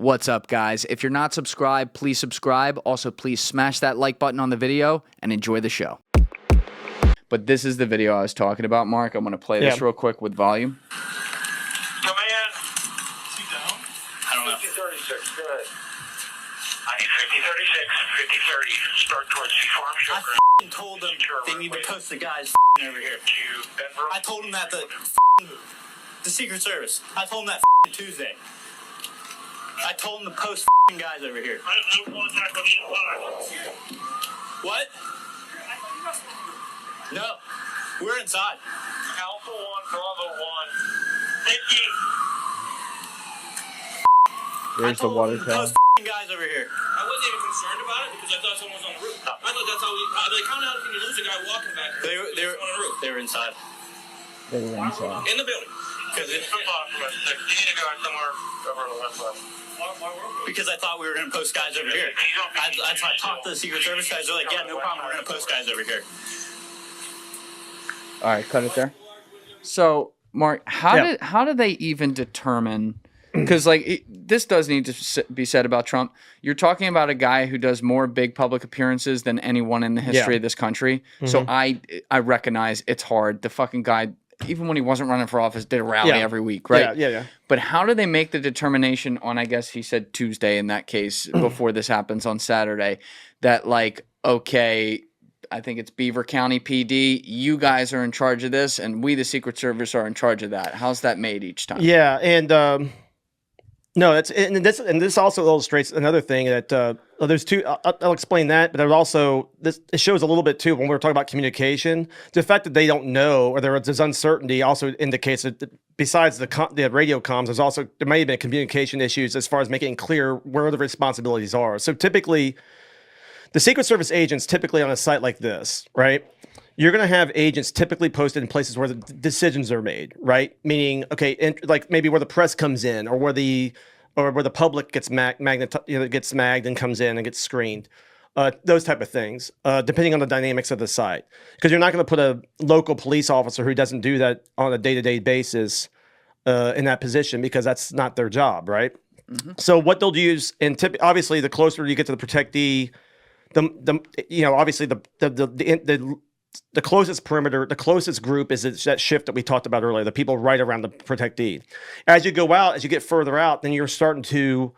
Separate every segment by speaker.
Speaker 1: What's up, guys? If you're not subscribed, please subscribe. Also, please smash that like button on the video and enjoy the show. But this is the video I was talking about, Mark. I'm going to play this real quick with volume.
Speaker 2: Command. Is he down? I don't know. 5036, go ahead. I need 5036, 5030. Start towards C-Farm Sugar.
Speaker 3: I told them they need to post the guys over here. I told them that the Secret Service. I told them that Tuesday. I told them to post guys over here.
Speaker 2: I have no contact with either one.
Speaker 3: What? No. We're inside.
Speaker 2: Alpha 1, Bravo 1. 50.
Speaker 1: There's the water tower.
Speaker 3: Post guys over here.
Speaker 4: I wasn't even concerned about it because I thought someone was on the roof. I thought that's how we. Like, how can you lose a guy walking back?
Speaker 3: They were
Speaker 4: on the roof.
Speaker 3: They were inside.
Speaker 1: They were inside.
Speaker 4: In the building.
Speaker 2: Because it's impossible. You need to go somewhere over on the west side.
Speaker 3: Because I thought we were going to post guys over here. I talked to the Secret Service guys. They're like, yeah, no problem. We're going to post guys over here.
Speaker 1: All right, cut it there. So, Mark, how did they even determine? Because this does need to be said about Trump. You're talking about a guy who does more big public appearances than anyone in the history of this country. Mm-hmm. So I recognize it's hard. The fucking guy, even when he wasn't running for office, did a rally every week, right?
Speaker 5: Yeah.
Speaker 1: But how do they make the determination on, I guess he said Tuesday in that case, before this happens on Saturday, that okay, I think it's Beaver County PD, you guys are in charge of this, and we, the Secret Service, are in charge of that. How's that made each time?
Speaker 5: Yeah, and no, this also illustrates another thing that there's two. I'll explain that, but there's also it shows a little bit too when we're talking about communication. The fact that they don't know or there's uncertainty also indicates that besides the radio comms, there may have been communication issues as far as making it clear where the responsibilities are. So typically, the Secret Service agents typically on a site like this, right? You're going to have agents typically posted in places where the decisions are made, right? Meaning, okay, like maybe where the press comes in, or where the public gets gets magged and comes in and gets screened, those type of things, depending on the dynamics of the site. Because you're not going to put a local police officer who doesn't do that on a day-to-day basis in that position, because that's not their job, right? Mm-hmm. So what they'll use, and obviously, the closer you get to the protectee, obviously the closest perimeter, the closest group is that shift that we talked about earlier, the people right around the protectee. As you go out, as you get further out, then you're starting to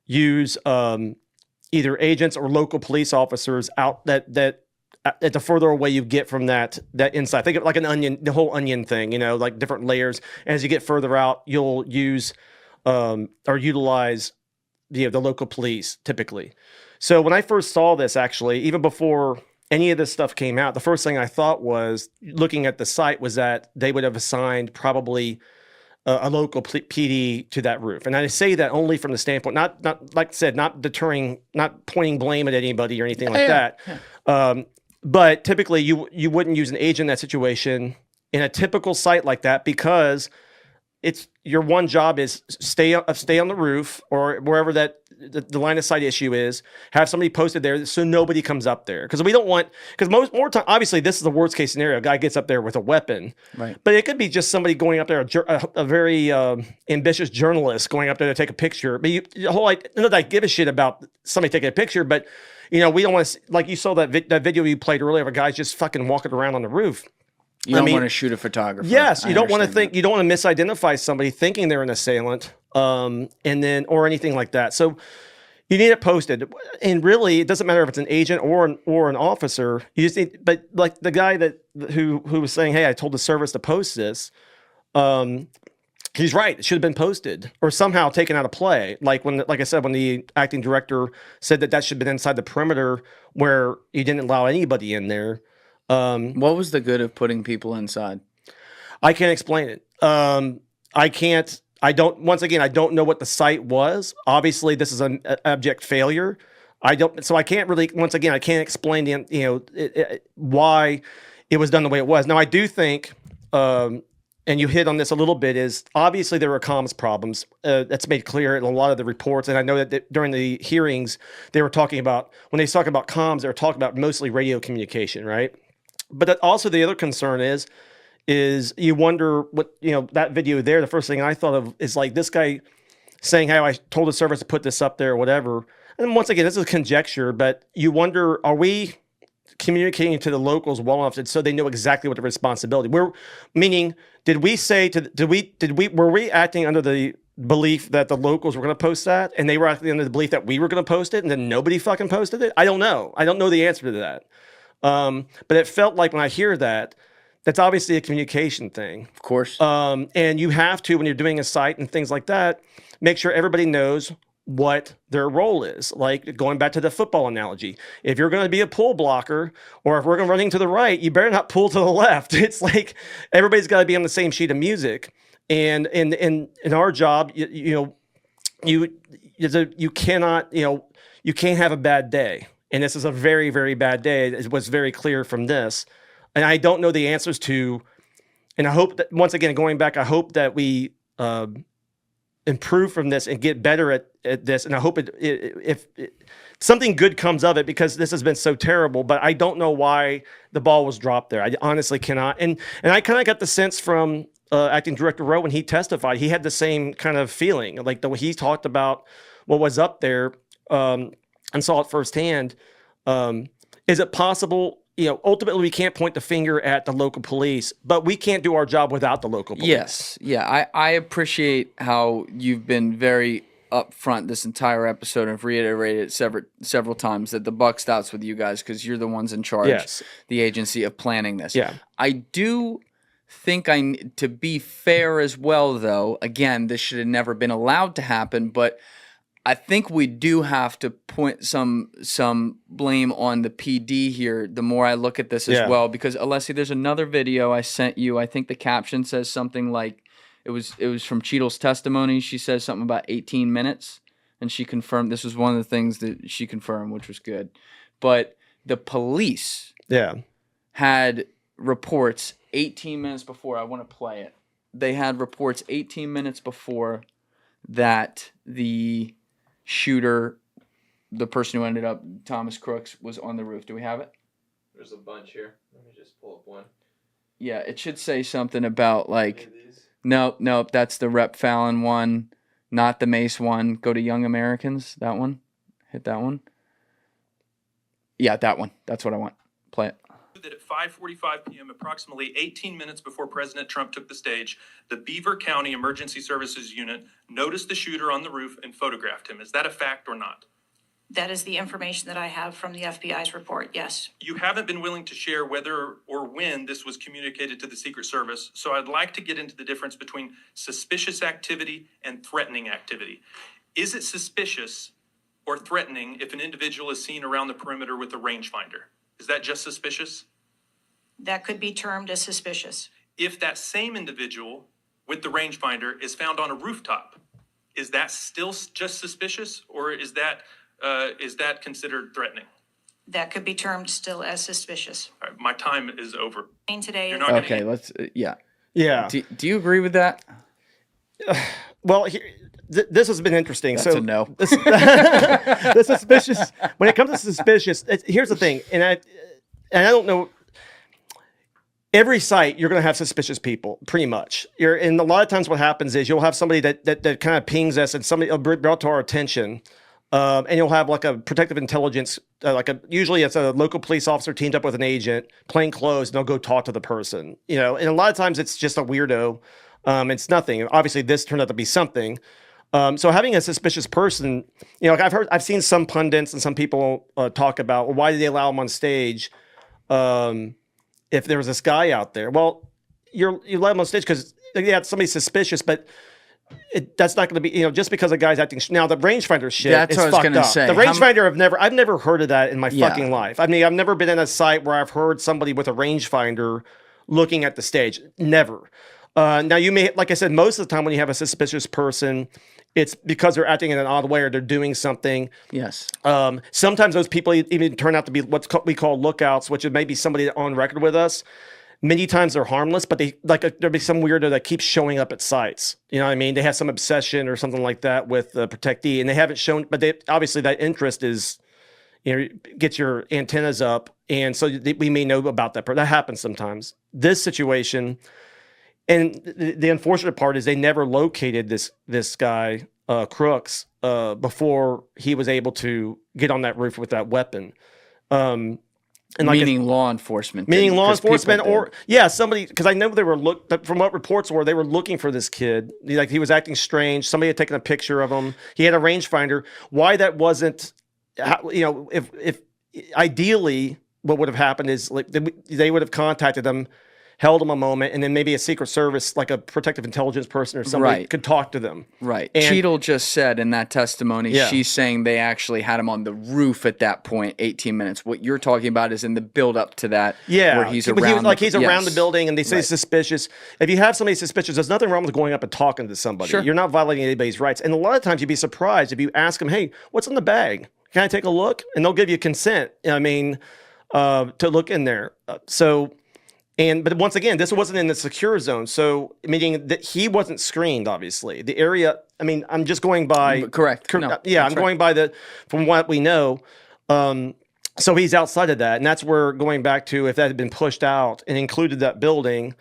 Speaker 5: use either agents or local police officers out that the further away you get from that inside. Think of it like an onion, the whole onion thing, like different layers. And as you get further out, you'll use or utilize the local police typically. So when I first saw this, actually, even before any of this stuff came out, the first thing I thought was, looking at the site, was that they would have assigned probably a local PD to that roof. And I say that only from the standpoint, not like I said, not deterring, not pointing blame at anybody or anything like that. Yeah. But typically you wouldn't use an agent in that situation in a typical site like that, because it's your one job is stay on the roof or wherever that the line of sight issue is. Have somebody posted there so nobody comes up there, because we don't want, because more time, obviously this is the worst case scenario. A guy gets up there with a weapon, right? But it could be just somebody going up there, a very ambitious journalist going up there to take a picture. But the whole, not that I give a shit about somebody taking a picture, but we don't want to, like you saw that video you played earlier of a guy just fucking walking around on the roof.
Speaker 1: You don't want to shoot a photographer.
Speaker 5: Yes, you don't want to think. You don't want to misidentify somebody thinking they're an assailant, or anything like that. So you need it posted, and really, it doesn't matter if it's an agent or an officer. You just need, but like the guy who was saying, "Hey, I told the service to post this." He's right. It should have been posted or somehow taken out of play. Like I said, when the acting director said that should have been inside the perimeter where you didn't allow anybody in there.
Speaker 1: What was the good of putting people inside?
Speaker 5: I can't explain it. I don't know what the site was. Obviously, this is an abject failure. I can't really, once again, I can't explain why it was done the way it was. Now, I do think, and you hit on this a little bit, is obviously there were comms problems. That's made clear in a lot of the reports. And I know that during the hearings, they were talking about, when they talk about comms, they were talking about mostly radio communication, right? But also the other concern is you wonder what, that video there, the first thing I thought of is like, this guy saying, "Hey, I told the service to put this up there," or whatever. And once again, this is conjecture, but you wonder: are we communicating to the locals well enough so they know exactly what the responsibility? Meaning, did we were we acting under the belief that the locals were going to post that, and they were acting under the belief that we were going to post it, and then nobody fucking posted it? I don't know. I don't know the answer to that. But it felt like when I hear that, that's obviously a communication thing.
Speaker 1: Of course.
Speaker 5: And you have to, when you're doing a site and things like that, make sure everybody knows what their role is. Like going back to the football analogy, if you're going to be a pull blocker, or if we're going running to the right, you better not pull to the left. It's like everybody's got to be on the same sheet of music. And in our job, you cannot, you can't have a bad day. And this is a very, very bad day. It was very clear from this. And I don't know the answers to, and I hope that, once again, going back, I hope that we improve from this and get better at this. And I hope if something good comes of it, because this has been so terrible, but I don't know why the ball was dropped there. I honestly cannot. And I kind of got the sense from Acting Director Rowe when he testified, he had the same kind of feeling, like the way he talked about what was up there and saw it firsthand. Is it possible? Ultimately, we can't point the finger at the local police, but we can't do our job without the local police.
Speaker 1: Yes. Yeah. I appreciate how you've been very upfront this entire episode and have reiterated several times that the buck stops with you guys because you're the ones in charge,
Speaker 5: yes,
Speaker 1: the agency of planning this.
Speaker 5: Yeah.
Speaker 1: I do think to be fair as well, though, again, this should have never been allowed to happen, but I think we do have to point some blame on the PD here. The more I look at this as well, because Alessi, there's another video I sent you. I think the caption says something like it was from Cheadle's testimony. She says something about 18 minutes, and she confirmed this was one of the things that she confirmed, which was good. But the police had reports 18 minutes before. I want to play it. They had reports 18 minutes before that the shooter, the person who ended up, Thomas Crooks, was on the roof. Do we have it?
Speaker 6: There's a bunch here. Let me just pull up one.
Speaker 1: Yeah, it should say something about like, nope, that's the Rep Fallon one, not the Mace one. Go to Young Americans, that one. Hit that one. Yeah, that one. That's what I want. Play it.
Speaker 7: That at 5:45 p.m., approximately 18 minutes before President Trump took the stage, the Beaver County Emergency Services Unit noticed the shooter on the roof and photographed him. Is that a fact or not?
Speaker 8: That is the information that I have from the FBI's report, yes.
Speaker 7: You haven't been willing to share whether or when this was communicated to the Secret Service, so I'd like to get into the difference between suspicious activity and threatening activity. Is it suspicious or threatening if an individual is seen around the perimeter with a rangefinder? Is that just suspicious?
Speaker 8: That could be termed as suspicious.
Speaker 7: If that same individual with the rangefinder is found on a rooftop, is that still just suspicious, or is that considered threatening?
Speaker 8: That could be termed still as suspicious.
Speaker 7: All right, my time is over.
Speaker 8: Today,
Speaker 7: You're not gonna
Speaker 1: Okay, let's. Yeah. Do you agree with that?
Speaker 5: Well, this has been interesting.
Speaker 1: That's
Speaker 5: so
Speaker 1: a no.
Speaker 5: The suspicious. When it comes to suspicious, here's the thing, and I don't know. Every site, you're going to have suspicious people, pretty much. And a lot of times what happens is you'll have somebody that kind of pings us and somebody brought to our attention, and you'll have like a protective intelligence, usually it's a local police officer teamed up with an agent, plain clothes, and they'll go talk to the person. And a lot of times it's just a weirdo. It's nothing. Obviously, this turned out to be something. So having a suspicious person, I've seen some pundits and some people talk about, well, why did they allow him on stage? If there was this guy out there, well, you let him on stage because somebody's suspicious, but that's not going to be, just because a guy's acting. Now the rangefinder shit
Speaker 1: That's
Speaker 5: is
Speaker 1: what I was
Speaker 5: fucked
Speaker 1: gonna
Speaker 5: up.
Speaker 1: say.
Speaker 5: The rangefinder, I've never heard of that in my fucking life. I mean, I've never been in a site where I've heard somebody with a rangefinder looking at the stage. Never. Now you may, like I said, most of the time when you have a suspicious person, it's because they're acting in an odd way or they're doing something.
Speaker 1: Yes.
Speaker 5: Sometimes those people even turn out to be we call lookouts, which is maybe somebody on record with us. Many times they're harmless, but there'll be some weirdo that keeps showing up at sites. You know what I mean? They have some obsession or something like that with the protectee, and they haven't shown, but obviously that interest is, get your antennas up, and so we may know about that. That happens sometimes. This situation. And the unfortunate part is they never located this guy. crooks before he was able to get on that roof with that weapon. And
Speaker 1: meaning law enforcement.
Speaker 5: Meaning law
Speaker 1: 'cause people
Speaker 5: enforcement somebody, because I know they were from what reports were, they were looking for this kid. Like, he was acting strange. Somebody had taken a picture of him. He had a rangefinder. Why that wasn't, if ideally what would have happened is like they would have contacted him, held them a moment, and then maybe a Secret Service, like a protective intelligence person or somebody, could talk to them.
Speaker 1: Right.
Speaker 5: And
Speaker 1: Cheadle just said in that testimony, she's saying they actually had him on the roof at that point, 18 minutes. What you're talking about is in the build up to that, where he's around.
Speaker 5: He's around the building, and they say suspicious. If you have somebody suspicious, there's nothing wrong with going up and talking to somebody. Sure. You're not violating anybody's rights. And a lot of times you'd be surprised if you ask them, hey, what's in the bag? Can I take a look? And they'll give you consent, to look in there. But once again, this wasn't in the secure zone, so meaning that he wasn't screened. Obviously, the area. I'm just going by
Speaker 1: correct.
Speaker 5: I'm going by from what we know. So he's outside of that, and that's where going back to if that had been pushed out and included that building,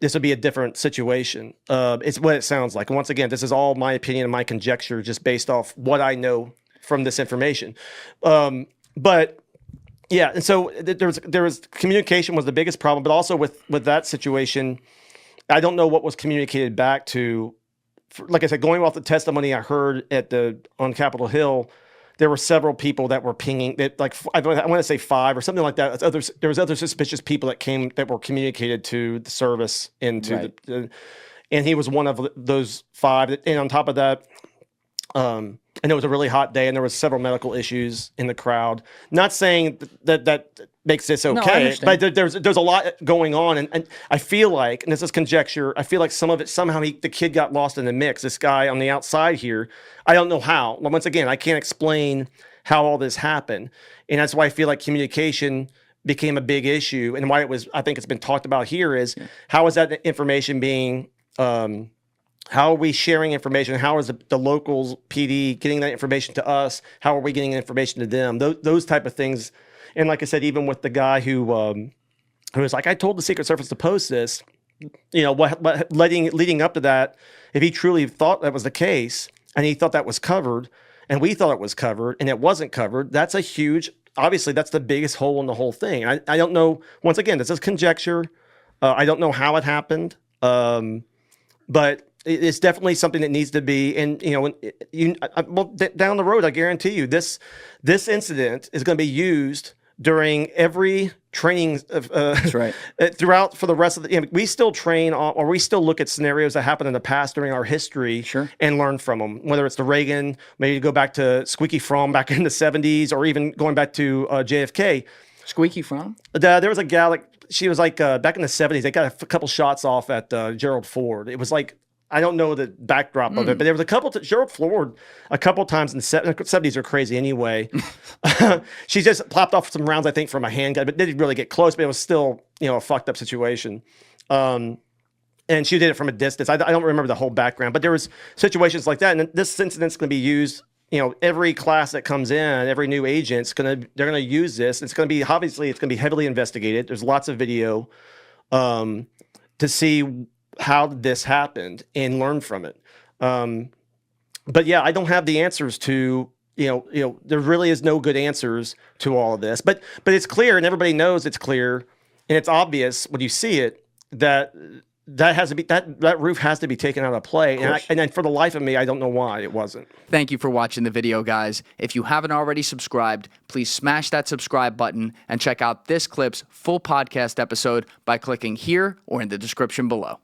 Speaker 5: this would be a different situation. It's what it sounds like. And once again, this is all my opinion and my conjecture, just based off what I know from this information. But. Yeah, and so there was communication was the biggest problem, but also with that situation, I don't know what was communicated back to. Like I said, going off the testimony I heard on Capitol Hill, there were several people that were pinging. That I want to say 5 or something like that. There was other suspicious people that were communicated to the service and and he was one of those 5. And on top of that. And it was a really hot day, and there was several medical issues in the crowd. Not saying that makes this okay, but there's a lot going on, and I feel like, and this is conjecture, I feel like some of it somehow the kid got lost in the mix. This guy on the outside here, I don't know how. Once again, I can't explain how all this happened, and that's why I feel like communication became a big issue, and why I think it's been talked about here is how is that information being. How are we sharing information? How is the locals PD getting that information to us? How are we getting information to them? Those type of things. And like I said, even with the guy who was like, I told the Secret Service to post this, what leading up to that, if he truly thought that was the case and he thought that was covered and we thought it was covered and it wasn't covered, that's a huge, obviously that's the biggest hole in the whole thing. I don't know, once again, this is conjecture. I don't know how it happened. But it's definitely something that needs to be, and down the road, I guarantee you, this incident is going to be used during every training. That's right. Throughout for the rest of the, we still train or we still look at scenarios that happened in the past during our history, and learn from them. Whether it's the Reagan, maybe go back to Squeaky Fromm back in the 70s, or even going back to JFK.
Speaker 1: Squeaky Fromm?
Speaker 5: There was a gal. She was back in the 70s. They got a couple shots off at Gerald Ford. It was like, I don't know the backdrop of it, but there was a couple. Gerald Ford, a couple times in the 70s are crazy anyway. She just popped off some rounds, I think, from a handgun, but didn't really get close. But it was still, a fucked up situation. And she did it from a distance. I don't remember the whole background, but there was situations like that. And this incident's going to be used. Every class that comes in, every new agent, they're gonna use this. It's gonna be heavily investigated. There's lots of video to see how this happened and learn from it. But yeah, I don't have the answers to, there really is no good answers to all of this, but it's clear, and everybody knows it's clear, and it's obvious when you see it that has to be, that roof has to be taken out of play. And then for the life of me, I don't know why it wasn't.
Speaker 1: Thank you for watching the video, guys. If you haven't already subscribed, please smash that subscribe button and check out this clip's full podcast episode by clicking here or in the description below.